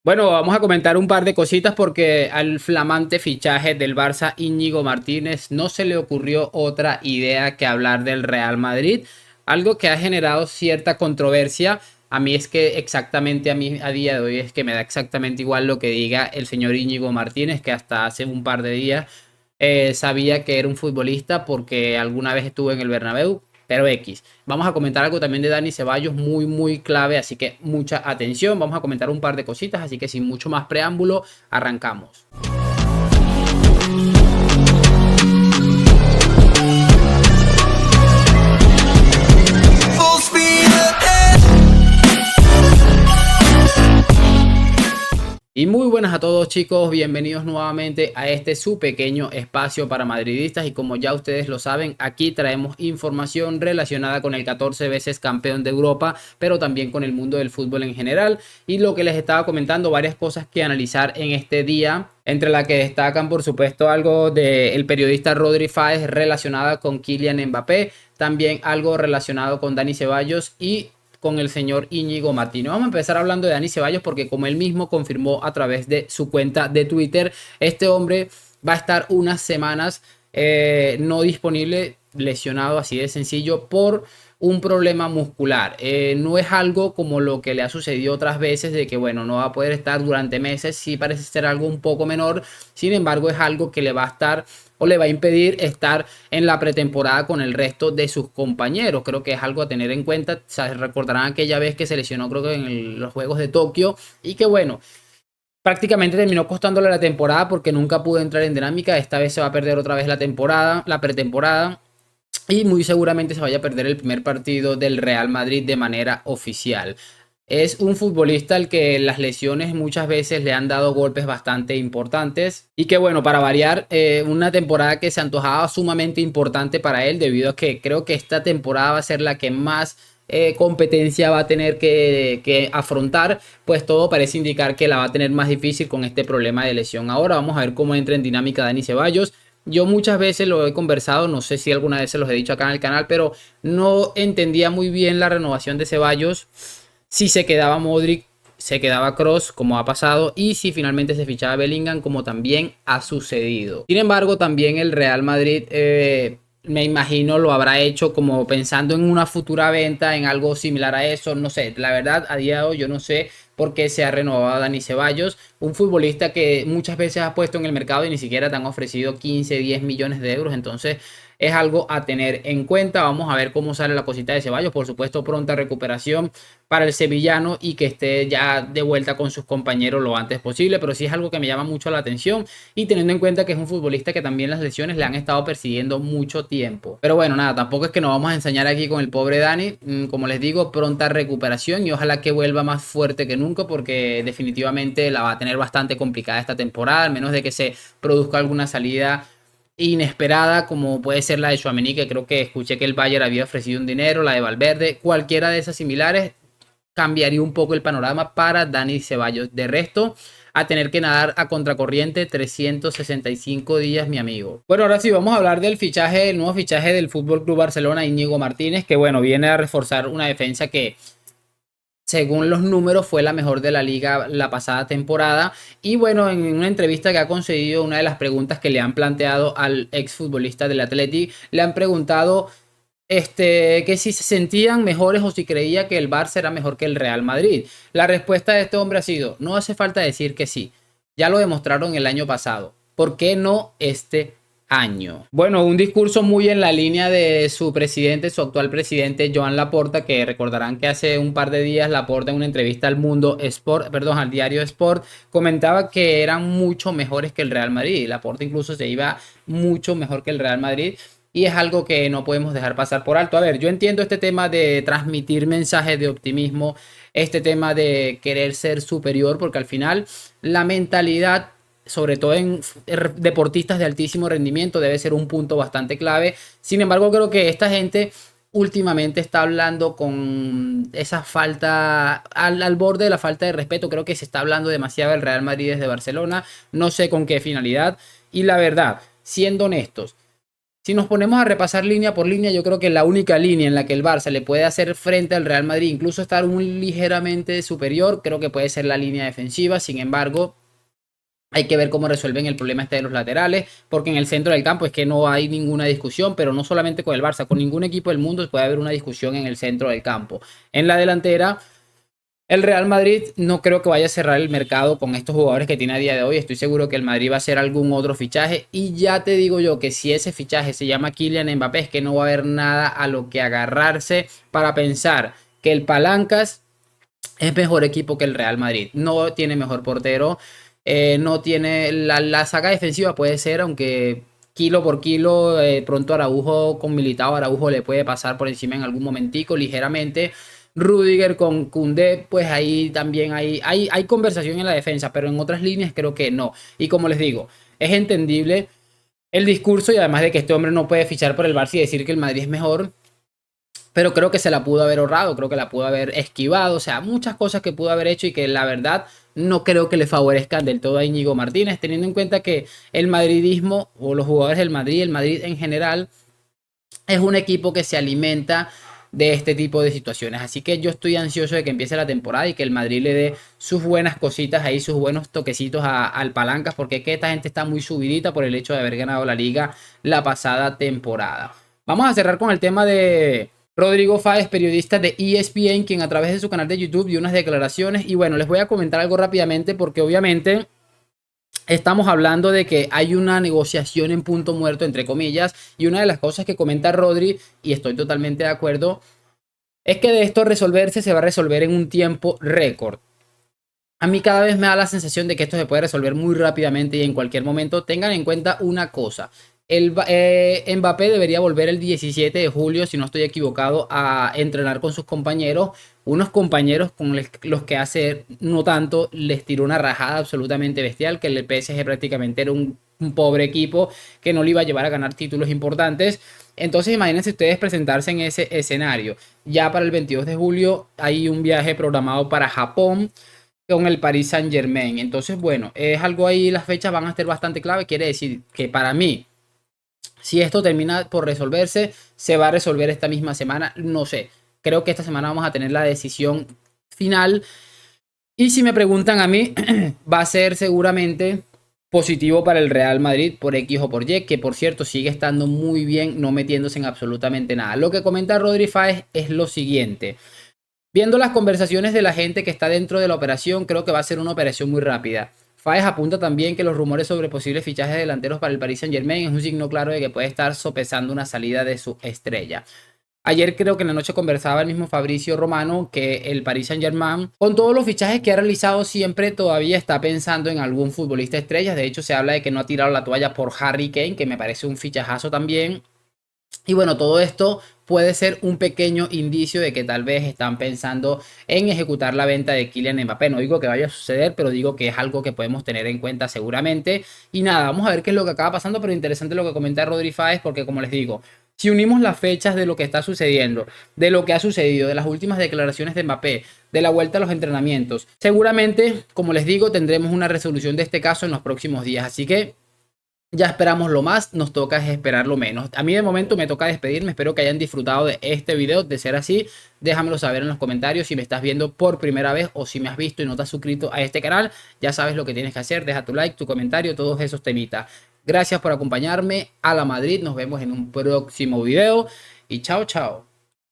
Bueno, vamos a comentar un par de cositas porque al flamante fichaje del Barça Íñigo Martínez no se le ocurrió otra idea que hablar del Real Madrid, algo que ha generado cierta controversia. A mí es que exactamente a mí a día de hoy es que me da exactamente igual lo que diga el señor Íñigo Martínez, que hasta hace un par de días sabía que era un futbolista porque alguna vez estuvo en el Bernabéu, pero X. Vamos a comentar algo también de Dani Ceballos muy clave, así que mucha atención. Vamos a comentar un par de cositas, así que sin mucho más preámbulo, arrancamos. Y muy buenas a todos, chicos, bienvenidos nuevamente a este su pequeño espacio para madridistas. Y como ya ustedes lo saben, aquí traemos información relacionada con el 14 veces campeón de Europa, pero también con el mundo del fútbol en general. Y lo que les estaba comentando, varias cosas que analizar en este día, entre las que destacan por supuesto algo del periodista Rodri Fáez relacionada con Kylian Mbappé, también algo relacionado con Dani Ceballos y con el señor Íñigo Martínez. Vamos a empezar hablando de Dani Ceballos porque, como él mismo confirmó a través de su cuenta de Twitter, este hombre va a estar unas semanas no disponible, lesionado, así de sencillo, por un problema muscular. No es algo como lo que le ha sucedido otras veces de que, bueno, no va a poder estar durante meses. Sí parece ser algo un poco menor. Sin embargo, es algo que le va a estar o le va a impedir estar en la pretemporada con el resto de sus compañeros. Creo que es algo a tener en cuenta. Se recordarán aquella vez que se lesionó, creo que en los Juegos de Tokio, y que bueno, prácticamente terminó costándole la temporada porque nunca pudo entrar en dinámica. Esta vez se va a perder otra vez la temporada, la pretemporada, y muy seguramente se vaya a perder el primer partido del Real Madrid de manera oficial. Es un futbolista al que las lesiones muchas veces le han dado golpes bastante importantes y que, bueno, para variar, una temporada que se antojaba sumamente importante para él, debido a que creo que esta temporada va a ser la que más competencia va a tener que afrontar. Pues todo parece indicar que la va a tener más difícil con este problema de lesión. Ahora vamos a ver cómo entra en dinámica Dani Ceballos. Yo muchas veces lo he conversado, no sé si alguna vez se los he dicho acá en el canal, pero no entendía muy bien la renovación de Ceballos. Si se quedaba Modric, se quedaba Kroos, como ha pasado, y si finalmente se fichaba Bellingham, como también ha sucedido. Sin embargo, también el Real Madrid, me imagino, lo habrá hecho como pensando en una futura venta, en algo similar a eso. No sé, la verdad, a día de hoy yo no sé por qué se ha renovado a Dani Ceballos, un futbolista que muchas veces ha puesto en el mercado y ni siquiera te han ofrecido 15, 10 millones de euros. Entonces es algo a tener en cuenta. Vamos a ver cómo sale la cosita de Ceballos. Por supuesto, pronta recuperación para el sevillano y que esté ya de vuelta con sus compañeros lo antes posible. Pero sí es algo que me llama mucho la atención, y teniendo en cuenta que es un futbolista que también las lesiones le han estado persiguiendo mucho tiempo. Pero bueno, nada, tampoco es que nos vamos a enseñar aquí con el pobre Dani. Como les digo, pronta recuperación y ojalá que vuelva más fuerte que nunca, porque definitivamente la va a tener bastante complicada esta temporada, al menos de que se produzca alguna salida inesperada, como puede ser la de Tchouaméni, que creo que escuché que el Bayern había ofrecido un dinero, la de Valverde. Cualquiera de esas similares cambiaría un poco el panorama para Dani Ceballos. De resto, a tener que nadar a contracorriente 365 días, mi amigo. Bueno, ahora sí vamos a hablar del fichaje, el nuevo fichaje del Fútbol Club Barcelona, Íñigo Martínez, que bueno, viene a reforzar una defensa que, según los números, fue la mejor de la liga la pasada temporada. Y bueno, en una entrevista que ha concedido, una de las preguntas que le han planteado al exfutbolista del Atleti, le han preguntado que si se sentían mejores o si creía que el Barça era mejor que el Real Madrid. La respuesta de este hombre ha sido: no hace falta decir que sí, ya lo demostraron el año pasado, ¿por qué no este año? Bueno, un discurso muy en la línea de su presidente, su actual presidente, Joan Laporta, que recordarán que hace un par de días Laporta, en una entrevista al Mundo Sport, perdón, al diario Sport, comentaba que eran mucho mejores que el Real Madrid. Laporta incluso se iba mucho mejor que el Real Madrid, y es algo que no podemos dejar pasar por alto. A ver, yo entiendo este tema de transmitir mensajes de optimismo, este tema de querer ser superior, porque al final la mentalidad, sobre todo en deportistas de altísimo rendimiento, debe ser un punto bastante clave. Sin embargo, creo que esta gente últimamente está hablando con esa falta, al borde de la falta de respeto. Creo que se está hablando demasiado del Real Madrid desde Barcelona, no sé con qué finalidad. Y la verdad, siendo honestos, Si nos ponemos a repasar línea por línea, yo creo que la única línea en la que el Barça le puede hacer frente al Real Madrid, incluso estar un ligeramente superior, creo que puede ser la línea defensiva. Sin embargo, hay que ver cómo resuelven el problema este de los laterales, porque en el centro del campo es que no hay ninguna discusión, pero no solamente con el Barça, con ningún equipo del mundo puede haber una discusión en el centro del campo. En la delantera, el Real Madrid no creo que vaya a cerrar el mercado con estos jugadores que tiene a día de hoy. Estoy seguro que el Madrid va a hacer algún otro fichaje. Y ya te digo yo que si ese fichaje se llama Kylian Mbappé, es que no va a haber nada a lo que agarrarse para pensar que el Palancas es mejor equipo que el Real Madrid. No tiene mejor portero. No tiene la saga defensiva, puede ser, aunque kilo por kilo, pronto Araujo con Militao, Araujo le puede pasar por encima en algún momentico, ligeramente. Rudiger con Koundé, pues ahí también hay conversación en la defensa, pero en otras líneas creo que no. Y como les digo, es entendible el discurso y además de que este hombre no puede fichar por el Barça y decir que el Madrid es mejor, pero creo que se la pudo haber ahorrado, creo que la pudo haber esquivado, o sea, muchas cosas que pudo haber hecho y que la verdad no creo que le favorezcan del todo a Íñigo Martínez, teniendo en cuenta que el madridismo o los jugadores del Madrid, el Madrid en general, es un equipo que se alimenta de este tipo de situaciones. Así que yo estoy ansioso de que empiece la temporada y que el Madrid le dé sus buenas cositas ahí, sus buenos toquecitos al Palancas, porque es que esta gente está muy subidita por el hecho de haber ganado la liga la pasada temporada. Vamos a cerrar con el tema de Rodrigo Fáez, periodista de ESPN, quien a través de su canal de YouTube dio unas declaraciones. Y bueno, les voy a comentar algo rápidamente porque obviamente estamos hablando de que hay una negociación en punto muerto, entre comillas, y una de las cosas que comenta Rodri, y estoy totalmente de acuerdo, es que de esto resolverse se va a resolver en un tiempo récord. A mí cada vez me da la sensación de que esto se puede resolver muy rápidamente y en cualquier momento. Tengan en cuenta una cosa. Mbappé debería volver el 17 de julio, si no estoy equivocado, a entrenar con sus compañeros. Unos compañeros con los que hace no tanto les tiró una rajada absolutamente bestial, que el PSG prácticamente era un pobre equipo que no le iba a llevar a ganar títulos importantes. Entonces imagínense ustedes presentarse en ese escenario. Ya para el 22 de julio hay un viaje programado para Japón con el Paris Saint-Germain. Entonces, bueno, es algo ahí, las fechas van a ser bastante clave. Quiere decir que para mí, si esto termina por resolverse, se va a resolver esta misma semana. No sé, creo que esta semana vamos a tener la decisión final. Y si me preguntan a mí, va a ser seguramente positivo para el Real Madrid por X o por Y, que por cierto sigue estando muy bien, no metiéndose en absolutamente nada. Lo que comenta Rodri Fáez es lo siguiente. Viendo las conversaciones de la gente que está dentro de la operación, creo que va a ser una operación muy rápida. Fáez apunta también que los rumores sobre posibles fichajes delanteros para el Paris Saint-Germain es un signo claro de que puede estar sopesando una salida de su estrella. Ayer creo que en la noche conversaba el mismo Fabricio Romano que el Paris Saint-Germain, con todos los fichajes que ha realizado, siempre todavía está pensando en algún futbolista estrella. De hecho, se habla de que no ha tirado la toalla por Harry Kane, que me parece un fichajazo también. Y bueno, todo esto puede ser un pequeño indicio de que tal vez están pensando en ejecutar la venta de Kylian Mbappé. No digo que vaya a suceder, pero digo que es algo que podemos tener en cuenta seguramente. Y nada, vamos a ver qué es lo que acaba pasando, pero interesante lo que comenta Rodri Fáez, porque como les digo, si unimos las fechas de lo que está sucediendo, de lo que ha sucedido, de las últimas declaraciones de Mbappé, de la vuelta a los entrenamientos, seguramente, como les digo, tendremos una resolución de este caso en los próximos días. Así que ya esperamos lo más, nos toca esperar lo menos. A mí de momento me toca despedirme, espero que hayan disfrutado de este video. De ser así, déjamelo saber en los comentarios si me estás viendo por primera vez o si me has visto y no te has suscrito a este canal. Ya sabes lo que tienes que hacer, deja tu like, tu comentario, todos esos temitas. Gracias por acompañarme. A la Madrid, nos vemos en un próximo video y chao, chao.